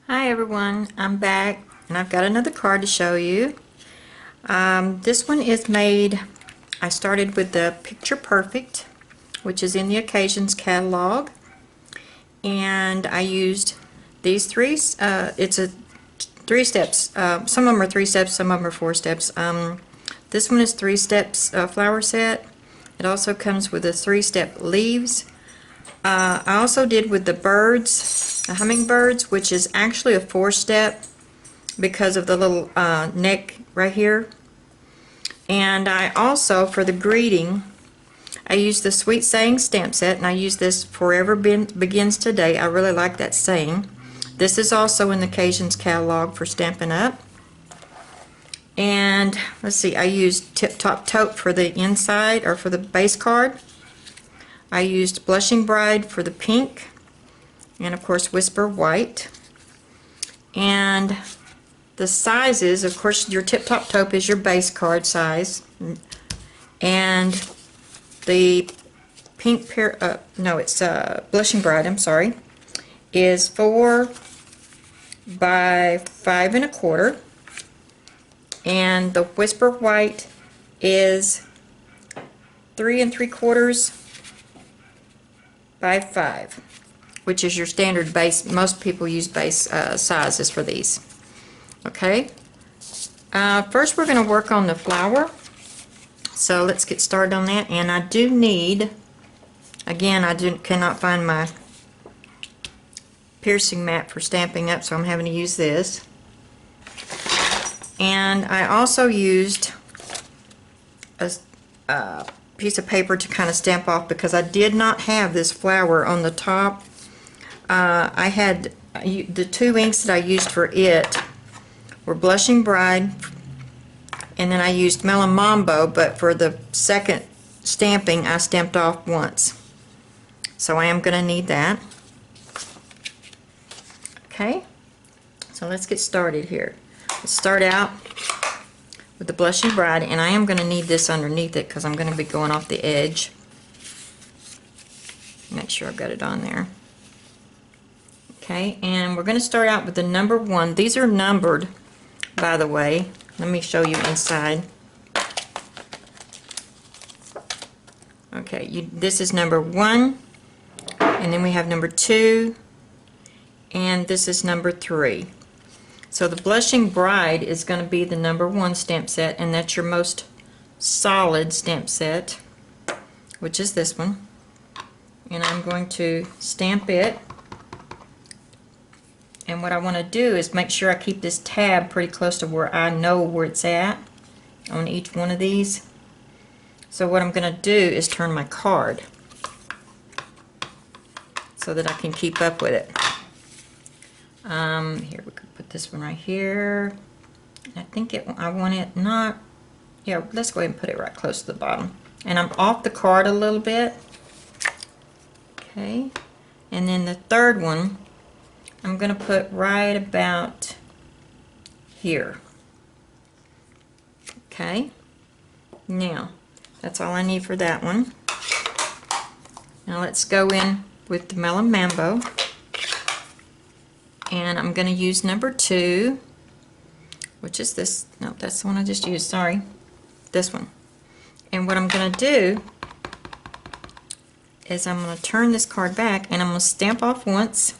Hi everyone, I'm back and I've got another card to show you. This one is made, I started with the Picture Perfect, which is in the Occasions catalog, and I used these three, it's a 3 steps, some of them are 3 steps, some of them are 4 steps. This one is 3 steps flower set. It also comes with a 3-step leaves. I also did with the birds, the hummingbirds, which is actually a 4-step because of the little neck right here. And I also, for the greeting, I used the Sweet Saying stamp set, and I use this Forever Begins Today. I really like that saying. This is also in the Occasions catalog for Stampin' Up. And let's see, I used Tip Top Taupe for the inside, or for the base card. I used Blushing Bride for the pink, and of course Whisper White. And the sizes, of course, your Tip Top Taupe is your base card size, and the pink pair, no, it's Blushing Bride, I'm sorry, is 4 by 5 1/4, and the Whisper White is 3 3/4 by 5, which is your standard base. Most people use base sizes for these. Okay, first we're going to work on the flower, so let's get started on that. And I do need, again, cannot find my piercing mat for Stampin' Up, so I'm having to use this. And I also used a piece of paper to kind of stamp off, because I did not have this flower on the top. I had the 2 inks that I used for it were Blushing Bride, and then I used Melon Mambo, but for the second stamping I stamped off once. So I am going to need that. Okay, so let's get started here. Let's start out with the Blushing Bride, and I am going to need this underneath it because I'm going to be going off the edge. Make sure I've got it on there. Okay, and we're going to start out with the number 1. These are numbered, by the way. Let me show you inside. Okay, this is number 1, and then we have number 2, and this is number 3. So the Blushing Bride is going to be the number 1 stamp set, and that's your most solid stamp set, which is this one. And I'm going to stamp it. And what I want to do is make sure I keep this tab pretty close to where I know where it's at on each one of these. So what I'm going to do is turn my card so that I can keep up with it. Here, we could put this one right here. I think I want it not, yeah, let's go ahead and put it right close to the bottom. And I'm off the card a little bit. Okay, and then the third one I'm going to put right about here. Okay, now that's all I need for that one. Now let's go in with the Melon Mambo, and I'm going to use number 2, which is this. No, that's the one I just used, sorry, this one. And what I'm going to do is I'm going to turn this card back, and I'm going to stamp off once,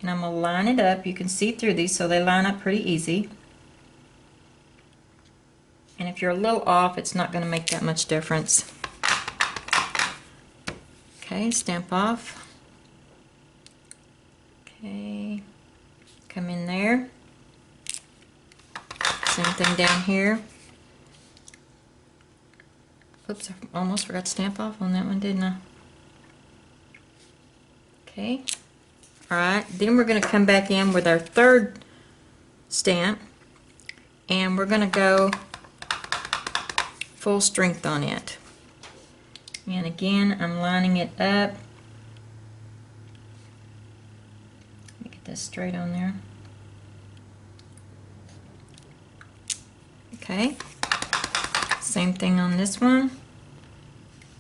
and I'm going to line it up. You can see through these, so they line up pretty easy. And if you're a little off, it's not going to make that much difference. Okay, stamp off. Okay, come in there. Same thing down here. Oops, I almost forgot to stamp off on that one, didn't I? Okay. Alright, then we're going to come back in with our third stamp, and we're going to go full strength on it. And again, I'm lining it up. Let me get this straight on there. Okay, same thing on this one.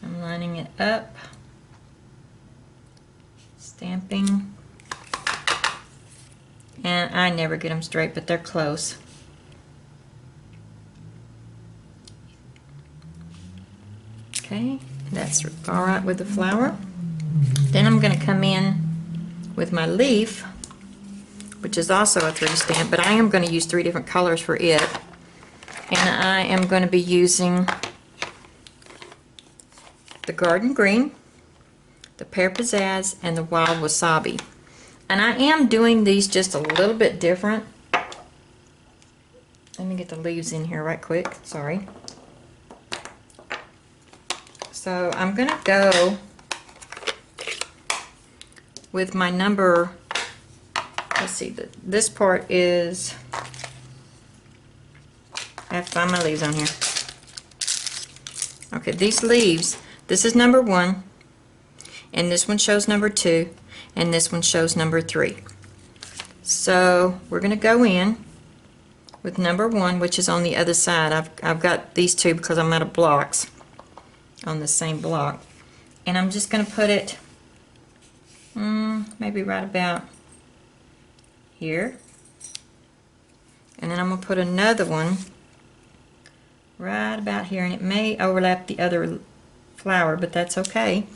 I'm lining it up, stamping. And I never get them straight, but they're close. Okay, that's all right with the flower. Then I'm going to come in with my leaf, which is also a 3 stamp, but I am going to use 3 different colors for it. And I am going to be using the Garden Green, the Pear Pizzazz, and the Wild Wasabi. And I am doing these just a little bit different. Let me get the leaves in here right quick, sorry. So I'm going to go with my number, let's see, this part is, I have to find my leaves on here. Okay, these leaves, this is number 1, and this one shows number 2, and this one shows number 3. So we're going to go in with number 1, which is on the other side. I've got these 2 because I'm out of blocks on the same block. And I'm just going to put it maybe right about here. And then I'm going to put another one right about here, and it may overlap the other flower, but that's okay.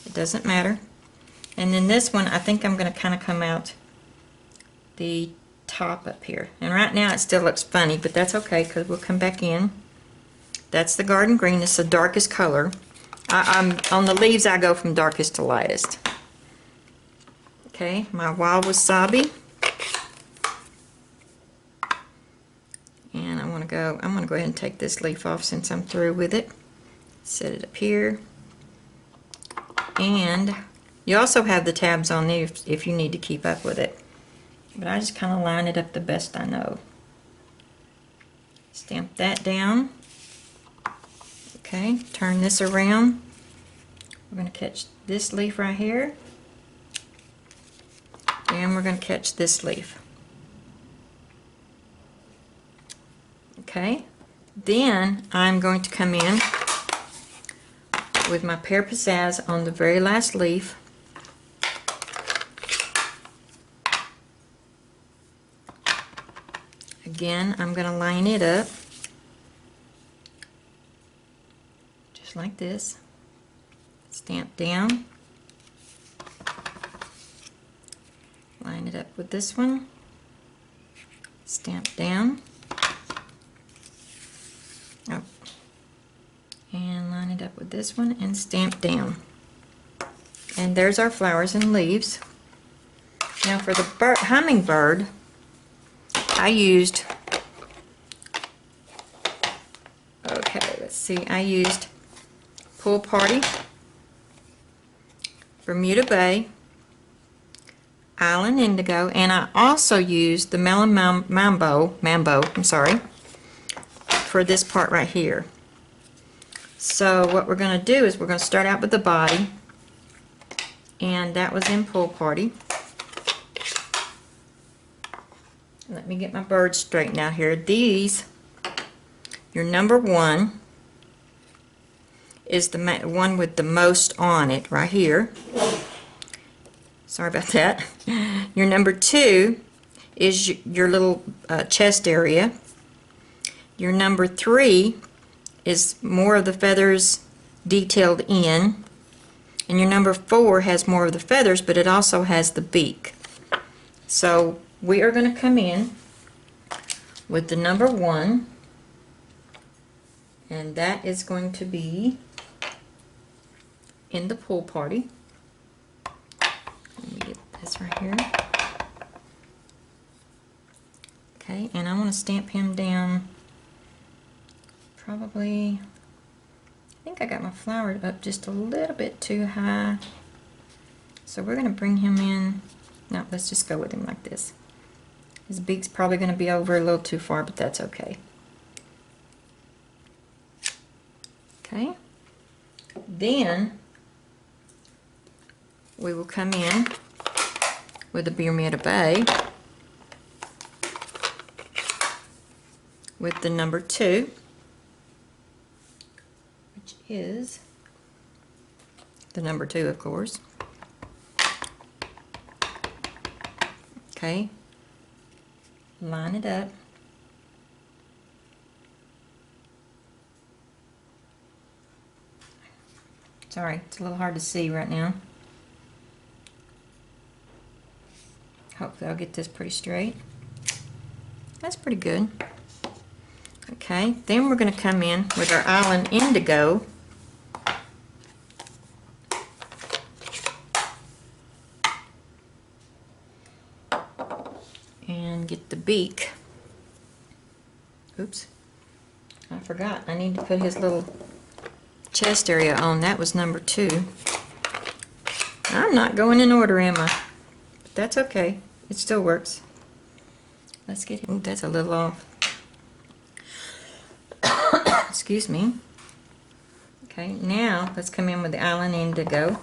It doesn't matter. And then this one, I think I'm going to kind of come out the top up here. And right now it still looks funny, but that's okay because we'll come back in. That's the Garden Green. It's the darkest color. I'm on the leaves, I go from darkest to lightest. Okay, my Wild Wasabi. And I'm going to go ahead and take this leaf off since I'm through with it. Set it up here. And you also have the tabs on there if you need to keep up with it. But I just kind of line it up the best I know. Stamp that down. Okay, turn this around. We're going to catch this leaf right here. And we're going to catch this leaf. Okay, then I'm going to come in with my Pear Pizzazz on the very last leaf. Again, I'm going to line it up just like this. Stamp down. Line it up with this one. Stamp down. Oh. And line it up with this one and stamp down. And there's our flowers and leaves. Now for the hummingbird, I used, okay, let's see, I used Pool Party, Bermuda Bay, Island Indigo, and I also used the Melon Mambo, for this part right here. So what we're going to do is we're going to start out with the body, and that was in Pool Party. Let me get my birds straightened out here. These, your number 1 is the one with the most on it right here. Sorry about that. Your number 2 is your little chest area. Your number 3 is more of the feathers detailed in. And your number 4 has more of the feathers, but it also has the beak. So we are going to come in with the number 1, and that is going to be in the Pool Party. Let me get this right here. Okay, and I want to stamp him down probably, I think I got my flower up just a little bit too high. So we're going to bring him in. No, let's just go with him like this. His beak's probably going to be over a little too far, but that's okay. Okay. Then we will come in with the Bermuda Bay with the number 2, which is the number 2, of course. Okay. line it up. Sorry, it's a little hard to see right now. Hopefully I'll get this pretty straight. That's pretty good. Okay, then we're going to come in with our Island Indigo. And get the beak. Oops, I forgot. I need to put his little chest area on. That was number 2. I'm not going in order, am I? But that's okay. It still works. Let's get him. Ooh, that's a little off. Excuse me. Okay, now let's come in with the Island Indigo.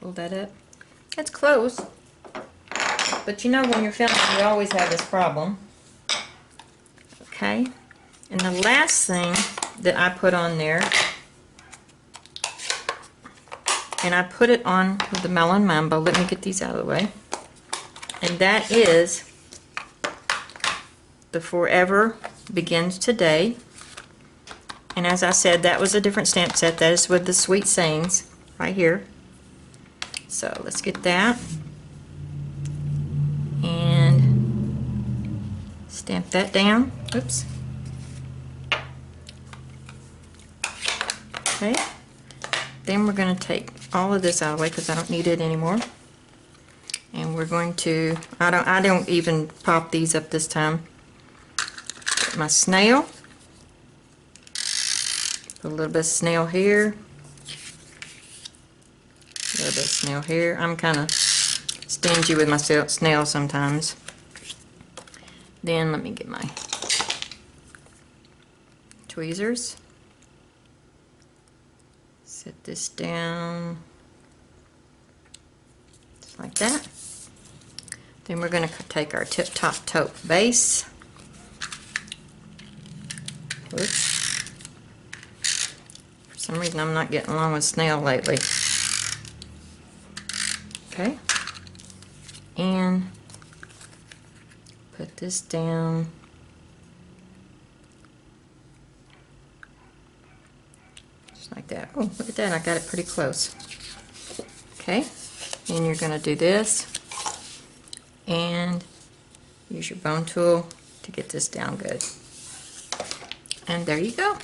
Pull that up. That's close. But you know, when you're filming, you always have this problem. Okay, and the last thing that I put on there, and I put it on with the Melon Mambo. Let me get these out of the way. And that is the Forever Begins Today. And as I said, that was a different stamp set. That is with the Sweet Sayings right here. So let's get that. And stamp that down. Oops. Okay. Then we're going to take all of this out of the way because I don't need it anymore. And we're going to, I don't even pop these up this time. Get my snail. Put a little bit of snail here. A little bit of snail here. I'm kind of stingy with my snail sometimes. Then let me get my tweezers. Set this down just like that. Then we're going to take our Tip Top Taupe base. Oops. For some reason I'm not getting along with snail lately. Okay. And put this down. Like that. Oh, look at that. I got it pretty close. Okay. And you're going to do this. And use your bone tool to get this down good. And there you go.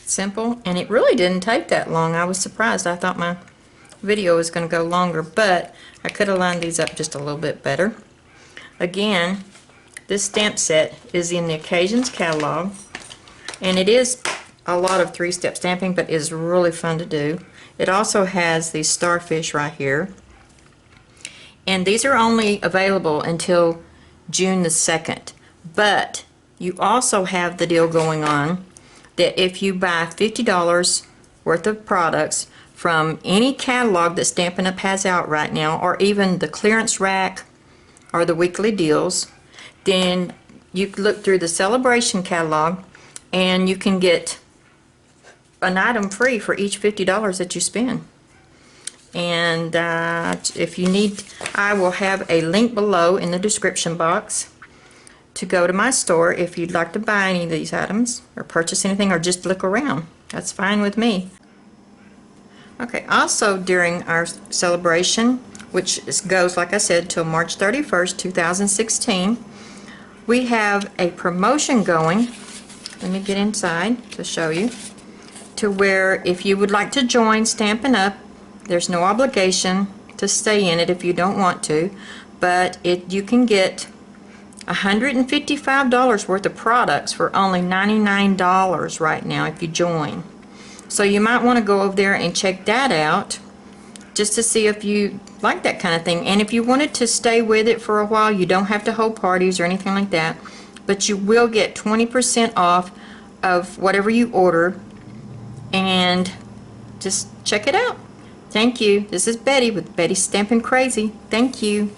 Simple. And it really didn't take that long. I was surprised. I thought my video was going to go longer, but I could have lined these up just a little bit better. Again, this stamp set is in the Occasions catalog. And it is a lot of 3-step stamping, but is really fun to do. It also has these starfish right here, and these are only available until June the 2nd. But you also have the deal going on that if you buy $50 worth of products from any catalog that Stampin' Up! Has out right now, or even the clearance rack or the weekly deals, then you can look through the Sale-a-bration catalog and you can get an item free for each $50 that you spend. And if you need, I will have a link below in the description box to go to my store if you'd like to buy any of these items or purchase anything or just look around. That's fine with me. Okay, also during our celebration, which goes, like I said, till March 31st, 2016, we have a promotion going. Let me get inside to show you. To where if you would like to join Stampin' Up!, there's no obligation to stay in it if you don't want to, but you can get $155 worth of products for only $99 right now if you join. So you might want to go over there and check that out just to see if you like that kind of thing. And if you wanted to stay with it for a while, you don't have to hold parties or anything like that, but you will get 20% off of whatever you order. And just check it out. Thank you. This is Betty with Betty's Stampin' Crazy. Thank you.